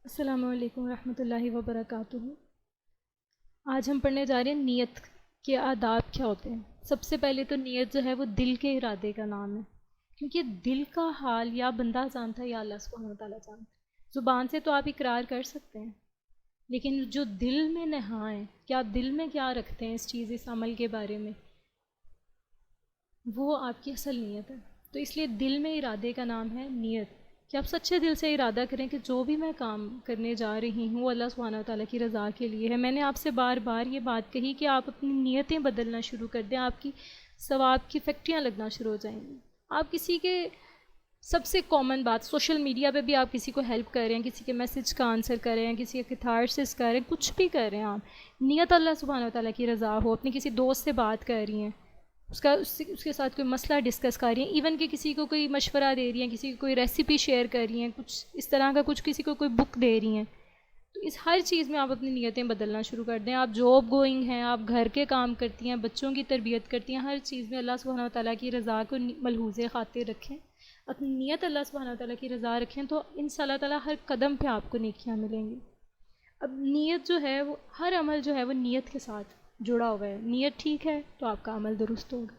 السلام علیکم ورحمۃ اللہ وبرکاتہ۔ آج ہم پڑھنے جا رہے ہیں نیت کے آداب کیا ہوتے ہیں۔ سب سے پہلے تو نیت جو ہے وہ دل کے ارادے کا نام ہے، کیونکہ دل کا حال یا بندہ جانتا ہے یا اللہ سبحانہ و تعالیٰ جانتا ہے۔ زبان سے تو آپ اقرار کر سکتے ہیں، لیکن جو دل میں نہائیں کہ آپ دل میں کیا رکھتے ہیں اس چیز اس عمل کے بارے میں، وہ آپ کی اصل نیت ہے۔ تو اس لیے دل میں ارادے کا نام ہے نیت، کہ آپ سچے دل سے ارادہ کریں کہ جو بھی میں کام کرنے جا رہی ہوں وہ اللہ سبحانہ و تعالیٰ کی رضا کے لیے ہے۔ میں نے آپ سے بار بار یہ بات کہی کہ آپ اپنی نیتیں بدلنا شروع کر دیں، آپ کی ثواب کی فیکٹریاں لگنا شروع ہو جائیں گی۔ آپ کسی کے سب سے کامن بات سوشل میڈیا پہ بھی آپ کسی کو ہیلپ کر رہے ہیں، کسی کے میسج کا آنسر کر رہے ہیں، کسی کے کتھارسس کر رہے ہیں، کچھ بھی کر رہے ہیں آپ، نیت اللہ سبحانہ و تعالیٰ کی رضا ہو، اپنی کسی دوست سے بات کر رہی ہیں، اس کے ساتھ کوئی مسئلہ ڈسکس کر رہی ہیں، ایون کہ کسی کو کوئی مشورہ دے رہی ہیں، کسی کو کوئی ریسیپی شیئر کر رہی ہیں، کچھ اس طرح کا کچھ کسی کو کوئی بک دے رہی ہیں، تو اس ہر چیز میں آپ اپنی نیتیں بدلنا شروع کر دیں۔ آپ جاب گوئنگ ہیں، آپ گھر کے کام کرتی ہیں، بچوں کی تربیت کرتی ہیں، ہر چیز میں اللہ سبحانہ و تعالیٰ کی رضا کو ملحوظ خاطر رکھیں، اپنی نیت اللہ سبحانہ و تعالیٰ کی رضا رکھیں، تو انشاءاللہ تعالیٰ ہر قدم پہ آپ کو نیکیاں ملیں گی۔ اب نیت جو ہے وہ ہر عمل جو ہے وہ نیت کے ساتھ جڑا ہوا ہے، نیت ٹھیک ہے تو آپ کا عمل درست ہوگا۔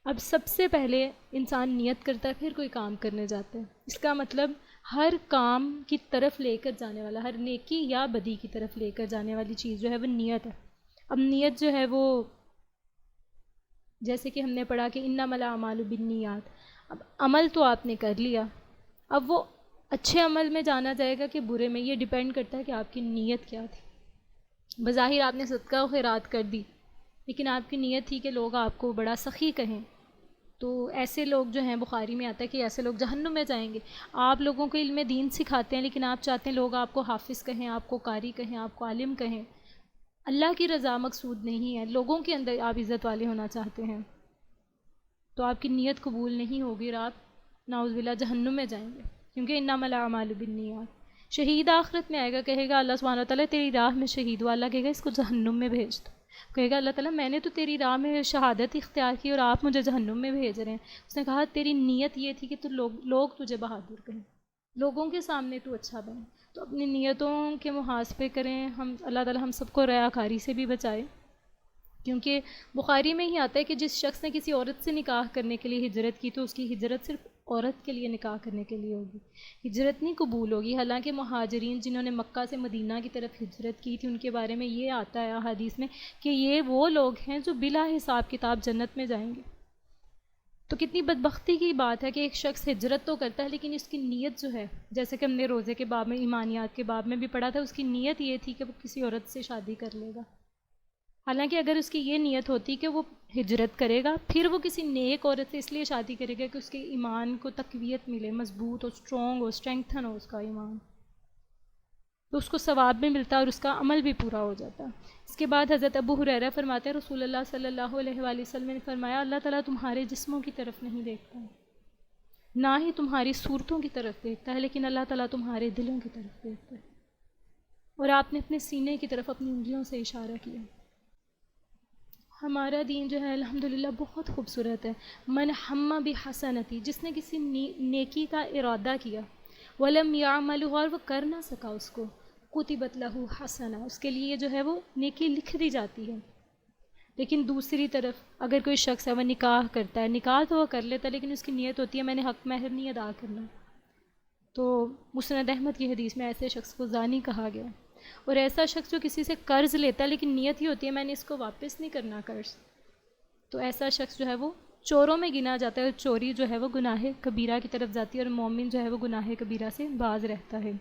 اب سب سے پہلے انسان نیت کرتا ہے پھر کوئی کام کرنے جاتا ہے، اس کا مطلب ہر کام کی طرف لے کر جانے والا، ہر نیکی یا بدی کی طرف لے کر جانے والی چیز جو ہے وہ نیت ہے۔ اب نیت جو ہے وہ جیسے کہ ہم نے پڑھا کہ انما الاعمال بالنیات، اب عمل تو آپ نے کر لیا، اب وہ اچھے عمل میں جانا جائے گا کہ برے میں، یہ ڈیپینڈ کرتا ہے کہ آپ کی نیت کیا تھی۔ بظاہر آپ نے صدقہ و خیرات کر دی، لیکن آپ کی نیت تھی کہ لوگ آپ کو بڑا سخی کہیں، تو ایسے لوگ جو ہیں بخاری میں آتا ہے کہ ایسے لوگ جہنم میں جائیں گے۔ آپ لوگوں کو علم دین سکھاتے ہیں، لیکن آپ چاہتے ہیں لوگ آپ کو حافظ کہیں، آپ کو قاری کہیں، آپ کو عالم کہیں، اللہ کی رضا مقصود نہیں ہے، لوگوں کے اندر آپ عزت والے ہونا چاہتے ہیں، تو آپ کی نیت قبول نہیں ہوگی اور آپ نعوذ باللہ جہنم میں جائیں گے، کیونکہ انما الاعمال بالنیات۔ شہید آخرت میں آئے گا، کہے گا اللہ سبحانہ تعالیٰ تیری راہ میں شہید ہوا، اللہ کہے گا اس کو جہنم میں بھیج دو، کہے گا اللہ تعالیٰ میں نے تو تیری راہ میں شہادت اختیار کی اور آپ مجھے جہنم میں بھیج رہے ہیں۔ اس نے کہا تیری نیت یہ تھی کہ لوگ تجھے بہادر کہیں، لوگوں کے سامنے تو اچھا بنے۔ تو اپنی نیتوں کے محاسبے کریں، ہم اللہ تعالیٰ ہم سب کو ریاکاری سے بھی بچائے، کیونکہ بخاری میں ہی آتا ہے کہ جس شخص نے کسی عورت سے نکاح کرنے کے لیے ہجرت کی تو اس کی ہجرت صرف عورت کے لیے نکاح کرنے کے لیے ہوگی، ہجرت نہیں قبول ہوگی۔ حالانکہ مہاجرین جنہوں نے مکہ سے مدینہ کی طرف ہجرت کی تھی ان کے بارے میں یہ آتا ہے احادیث میں کہ یہ وہ لوگ ہیں جو بلا حساب کتاب جنت میں جائیں گے۔ تو کتنی بدبختی کی بات ہے کہ ایک شخص ہجرت تو کرتا ہے لیکن اس کی نیت جو ہے، جیسے کہ ہم نے روزے کے باب میں ایمانیات کے باب میں بھی پڑھا تھا، اس کی نیت یہ تھی کہ وہ کسی عورت سے شادی کر لے گا، حالانکہ اگر اس کی یہ نیت ہوتی کہ وہ ہجرت کرے گا پھر وہ کسی نیک عورت سے اس لیے شادی کرے گا کہ اس کے ایمان کو تقویت ملے، مضبوط ہو، اسٹرانگ ہو، اسٹرینگتھن ہو اس کا ایمان، تو اس کو ثواب بھی ملتا ہے اور اس کا عمل بھی پورا ہو جاتا ہے۔ اس کے بعد حضرت ابو ہریرہ فرماتے ہیں رسول اللہ صلی اللہ علیہ وآلہ وسلم نے فرمایا اللہ تعالیٰ تمہارے جسموں کی طرف نہیں دیکھتا ہے، نہ ہی تمہاری صورتوں کی طرف دیکھتا ہے، لیکن اللہ تعالیٰ تمہارے دلوں کی طرف دیکھتا ہے۔ اور آپ نے اپنے سینے کی طرف اپنی انگلیوں سے اشارہ کیا۔ ہمارا دین جو ہے الحمدللہ بہت خوبصورت ہے۔ من ہم بحسنتی، جس نے کسی نیکی کا ارادہ کیا، ولم یعملہ، اور وہ کر نہ سکا اس کو، کتبت لہ حسنہ، اس کے لیے جو ہے وہ نیکی لکھ دی جاتی ہے۔ لیکن دوسری طرف اگر کوئی شخص ہے وہ نکاح کرتا ہے، نکاح تو وہ کر لیتا ہے لیکن اس کی نیت ہوتی ہے میں نے حق مہر نہیں ادا کرنا، تو مسند احمد کی حدیث میں ایسے شخص کو زانی کہا گیا۔ اور ایسا شخص جو کسی سے قرض لیتا ہے لیکن نیت ہی ہوتی ہے میں نے اس کو واپس نہیں کرنا قرض، تو ایسا شخص جو ہے وہ چوروں میں گنا جاتا ہے، اور چوری جو ہے وہ گناہ کبیرہ کی طرف جاتی ہے، اور مومن جو ہے وہ گناہ کبیرہ سے باز رہتا ہے۔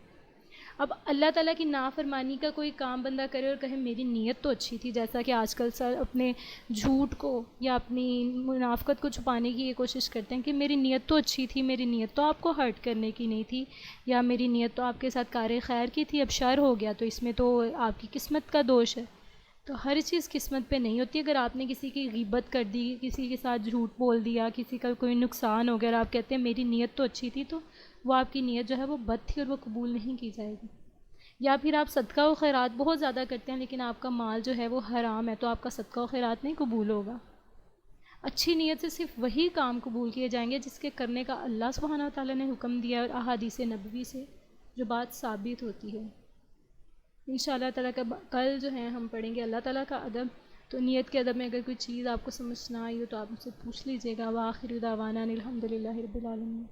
اب اللہ تعالیٰ کی نافرمانی کا کوئی کام بندہ کرے اور کہے میری نیت تو اچھی تھی، جیسا کہ آج کل سر اپنے جھوٹ کو یا اپنی منافقت کو چھپانے کی یہ کوشش کرتے ہیں کہ میری نیت تو اچھی تھی، میری نیت تو آپ کو ہرٹ کرنے کی نہیں تھی، یا میری نیت تو آپ کے ساتھ کار خیر کی تھی، اب شر ہو گیا تو اس میں تو آپ کی قسمت کا دوش ہے۔ تو ہر چیز قسمت پہ نہیں ہوتی۔ اگر آپ نے کسی کی غیبت کر دی، کسی کے ساتھ جھوٹ بول دیا، کسی کا کوئی نقصان ہو گیا اور آپ کہتے ہیں میری نیت تو اچھی تھی، تو وہ آپ کی نیت جو ہے وہ بد تھی اور وہ قبول نہیں کی جائے گی۔ یا پھر آپ صدقہ و خیرات بہت زیادہ کرتے ہیں لیکن آپ کا مال جو ہے وہ حرام ہے، تو آپ کا صدقہ و خیرات نہیں قبول ہوگا۔ اچھی نیت سے صرف وہی کام قبول کیے جائیں گے جس کے کرنے کا اللہ سبحانہ و تعالیٰ نے حکم دیا اور احادیث نبوی سے جو بات ثابت ہوتی ہے۔ انشاءاللہ تعالیٰ کل جو ہے ہم پڑھیں گے اللہ تعالیٰ کا ادب۔ تو نیت کے ادب میں اگر کوئی چیز آپ کو سمجھ نہ آئی ہو تو آپ مجھ سے پوچھ لیجیے گا۔ وآخر دعوانا الحمد للہ رب العالمین۔